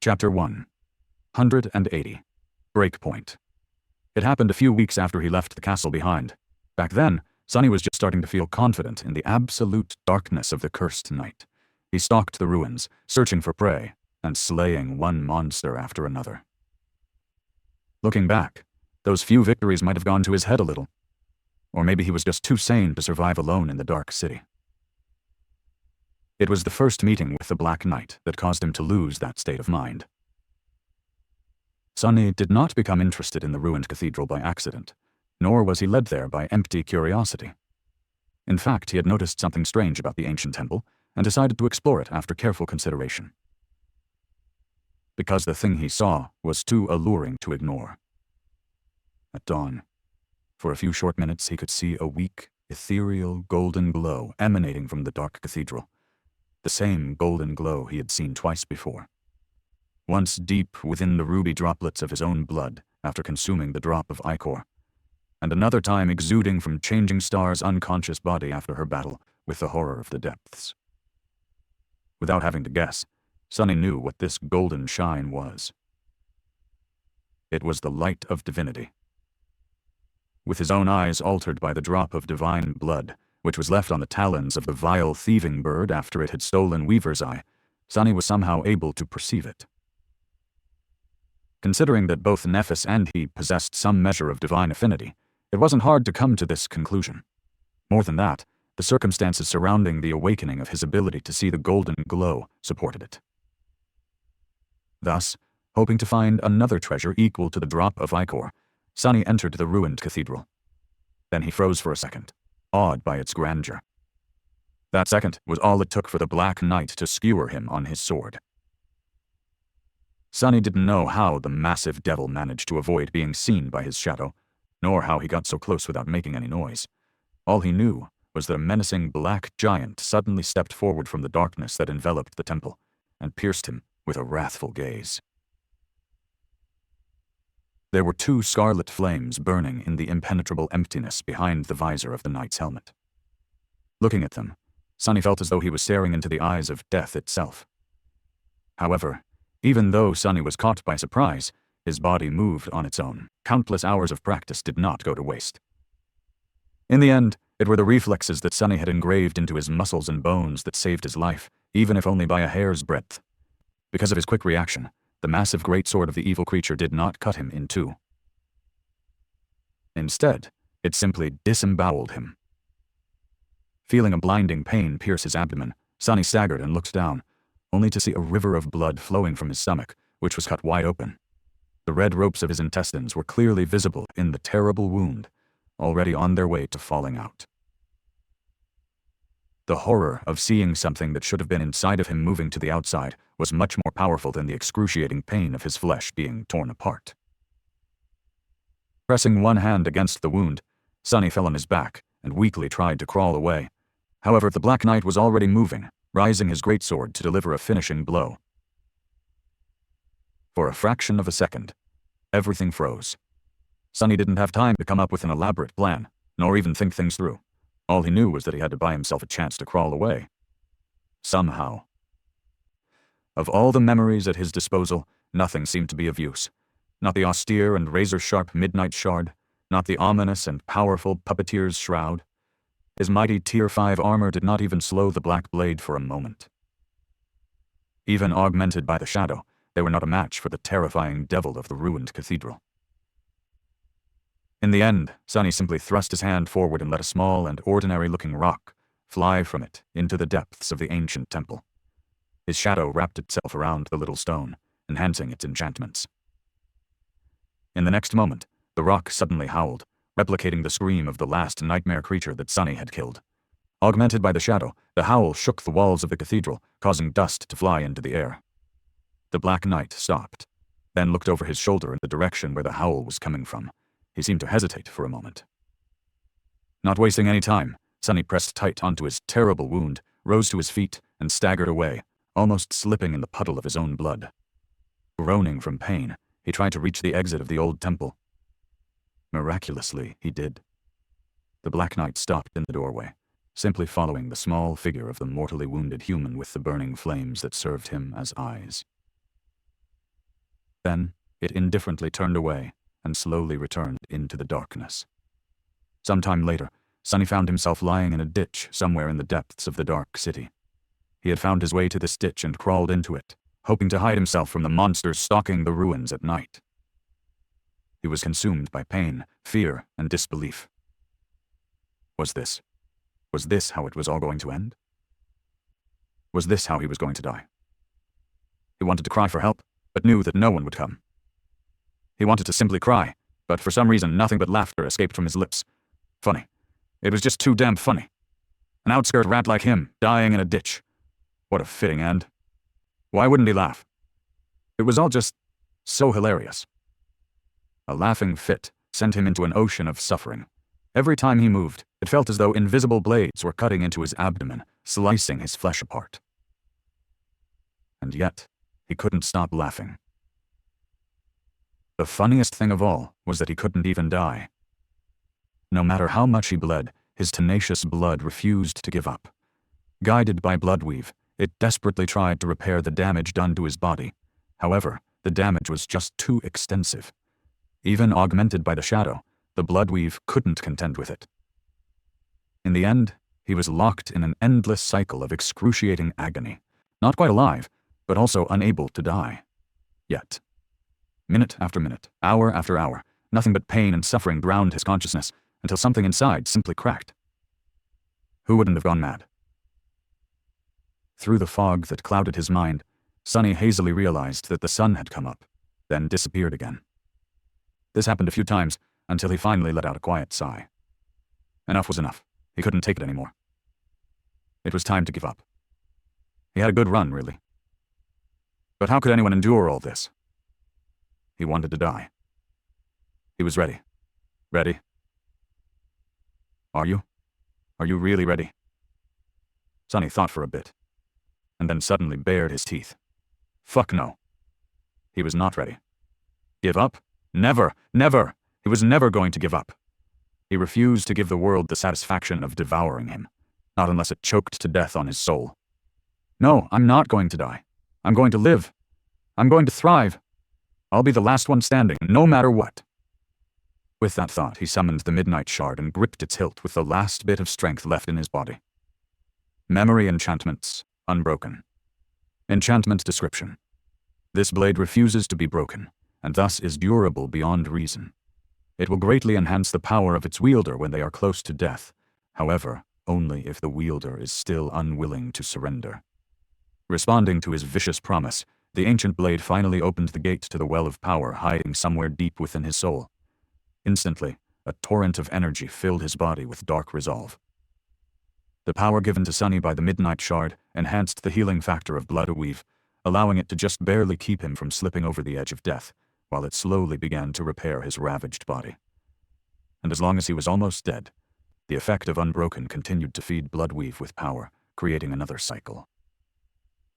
Chapter 1. 180. Breakpoint. It happened a few weeks after he left the castle behind. Back then, Sonny was just starting to feel confident in the absolute darkness of the cursed night. He stalked the ruins, searching for prey, and slaying one monster after another. Looking back, those few victories might have gone to his head a little. Or maybe he was just too sane to survive alone in the dark city. It was the first meeting with the Black Knight that caused him to lose that state of mind. Sonny did not become interested in the ruined cathedral by accident, nor was he led there by empty curiosity. In fact, he had noticed something strange about the ancient temple and decided to explore it after careful consideration. Because the thing he saw was too alluring to ignore. At dawn, for a few short minutes he could see a weak, ethereal golden glow emanating from the dark cathedral. The same golden glow he had seen twice before. Once deep within the ruby droplets of his own blood after consuming the drop of ichor, and another time exuding from Changing Star's unconscious body after her battle with the horror of the depths. Without having to guess, Sonny knew what this golden shine was. It was the light of divinity. With his own eyes altered by the drop of divine blood, which was left on the talons of the vile thieving bird after it had stolen Weaver's eye, Sonny was somehow able to perceive it. Considering that both Nephis and he possessed some measure of divine affinity, it wasn't hard to come to this conclusion. More than that, the circumstances surrounding the awakening of his ability to see the golden glow supported it. Thus, hoping to find another treasure equal to the drop of ichor, Sonny entered the ruined cathedral. Then he froze for a second, awed by its grandeur. That second was all it took for the Black Knight to skewer him on his sword. Sonny didn't know how the massive devil managed to avoid being seen by his shadow, nor how he got so close without making any noise. All he knew was that a menacing black giant suddenly stepped forward from the darkness that enveloped the temple, and pierced him with a wrathful gaze. There were two scarlet flames burning in the impenetrable emptiness behind the visor of the knight's helmet. Looking at them, Sonny felt as though he was staring into the eyes of death itself. However, even though Sonny was caught by surprise, his body moved on its own. Countless hours of practice did not go to waste. In the end, it were the reflexes that Sonny had engraved into his muscles and bones that saved his life, even if only by a hair's breadth. Because of his quick reaction, the massive greatsword of the evil creature did not cut him in two. Instead, it simply disemboweled him. Feeling a blinding pain pierce his abdomen, Sonny staggered and looked down, only to see a river of blood flowing from his stomach, which was cut wide open. The red ropes of his intestines were clearly visible in the terrible wound, already on their way to falling out. The horror of seeing something that should have been inside of him moving to the outside was much more powerful than the excruciating pain of his flesh being torn apart. Pressing one hand against the wound, Sonny fell on his back and weakly tried to crawl away. However, the Black Knight was already moving, raising his greatsword to deliver a finishing blow. For a fraction of a second, everything froze. Sonny didn't have time to come up with an elaborate plan, nor even think things through. All he knew was that he had to buy himself a chance to crawl away. Somehow. Of all the memories at his disposal, nothing seemed to be of use. Not the austere and razor-sharp midnight shard, not the ominous and powerful puppeteer's shroud. His mighty Tier 5 armor did not even slow the black blade for a moment. Even augmented by the shadow, they were not a match for the terrifying devil of the ruined cathedral. In the end, Sonny simply thrust his hand forward and let a small and ordinary-looking rock fly from it into the depths of the ancient temple. His shadow wrapped itself around the little stone, enhancing its enchantments. In the next moment, the rock suddenly howled, replicating the scream of the last nightmare creature that Sonny had killed. Augmented by the shadow, the howl shook the walls of the cathedral, causing dust to fly into the air. The Black Knight stopped, then looked over his shoulder in the direction where the howl was coming from. He seemed to hesitate for a moment. Not wasting any time, Sonny pressed tight onto his terrible wound, rose to his feet, and staggered away, almost slipping in the puddle of his own blood. Groaning from pain, he tried to reach the exit of the old temple. Miraculously, he did. The Black Knight stopped in the doorway, simply following the small figure of the mortally wounded human with the burning flames that served him as eyes. Then, it indifferently turned away and slowly returned into the darkness. Some time later, Sonny found himself lying in a ditch somewhere in the depths of the dark city. He had found his way to this ditch and crawled into it, hoping to hide himself from the monsters stalking the ruins at night. He was consumed by pain, fear, and disbelief. Was this how it was all going to end? Was this how he was going to die? He wanted to cry for help, but knew that no one would come. He wanted to simply cry, but for some reason nothing but laughter escaped from his lips. Funny. It was just too damn funny. An outskirt rat like him, dying in a ditch. What a fitting end. Why wouldn't he laugh? It was all just so hilarious. A laughing fit sent him into an ocean of suffering. Every time he moved, it felt as though invisible blades were cutting into his abdomen, slicing his flesh apart. And yet, he couldn't stop laughing. The funniest thing of all was that he couldn't even die. No matter how much he bled, his tenacious blood refused to give up. Guided by Bloodweave, it desperately tried to repair the damage done to his body. However, the damage was just too extensive. Even augmented by the shadow, the Bloodweave couldn't contend with it. In the end, he was locked in an endless cycle of excruciating agony, not quite alive, but also unable to die. Yet, minute after minute, hour after hour, nothing but pain and suffering drowned his consciousness until something inside simply cracked. Who wouldn't have gone mad? Through the fog that clouded his mind, Sonny hazily realized that the sun had come up, then disappeared again. This happened a few times until he finally let out a quiet sigh. Enough was enough. He couldn't take it anymore. It was time to give up. He had a good run, really. But how could anyone endure all this? He wanted to die. He was ready. Ready? Are you? Are you really ready? Sonny thought for a bit, and then suddenly bared his teeth. Fuck no. He was not ready. Give up? Never, never. He was never going to give up. He refused to give the world the satisfaction of devouring him, not unless it choked to death on his soul. No, I'm not going to die. I'm going to live. I'm going to thrive. I'll be the last one standing, no matter what. With that thought, he summoned the Midnight Shard and gripped its hilt with the last bit of strength left in his body. Memory enchantments, unbroken. Enchantment description. This blade refuses to be broken, and thus is durable beyond reason. It will greatly enhance the power of its wielder when they are close to death, however, only if the wielder is still unwilling to surrender. Responding to his vicious promise, the ancient blade finally opened the gate to the well of power hiding somewhere deep within his soul. Instantly, a torrent of energy filled his body with dark resolve. The power given to Sonny by the Midnight Shard enhanced the healing factor of Bloodweave, allowing it to just barely keep him from slipping over the edge of death, while it slowly began to repair his ravaged body. And as long as he was almost dead, the effect of Unbroken continued to feed Bloodweave with power, creating another cycle.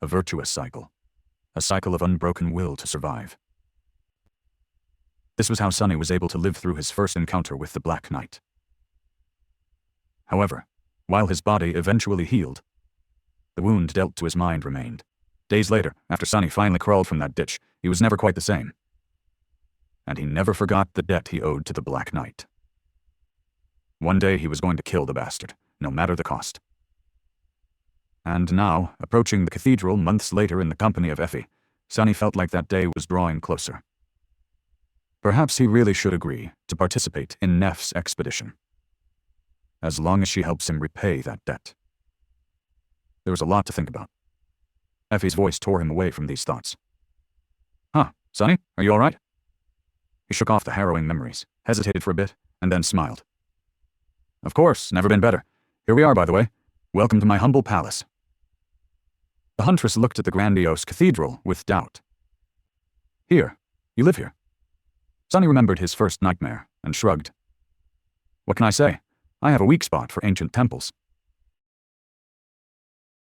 A virtuous cycle. A cycle of unbroken will to survive. This was how Sonny was able to live through his first encounter with the Black Knight. However, while his body eventually healed, the wound dealt to his mind remained. Days later, after Sonny finally crawled from that ditch, he was never quite the same. And he never forgot the debt he owed to the Black Knight. One day he was going to kill the bastard, no matter the cost. And now, approaching the cathedral months later in the company of Effie, Sonny felt like that day was drawing closer. Perhaps he really should agree to participate in Neff's expedition, as long as she helps him repay that debt. There was a lot to think about. Effie's voice tore him away from these thoughts. Huh, Sonny, are you all right? He shook off the harrowing memories, hesitated for a bit, and then smiled. Of course, never been better. Here we are, by the way. Welcome to my humble palace. The huntress looked at the grandiose cathedral with doubt. Here, you live here. Sonny remembered his first nightmare and shrugged. What can I say? I have a weak spot for ancient temples.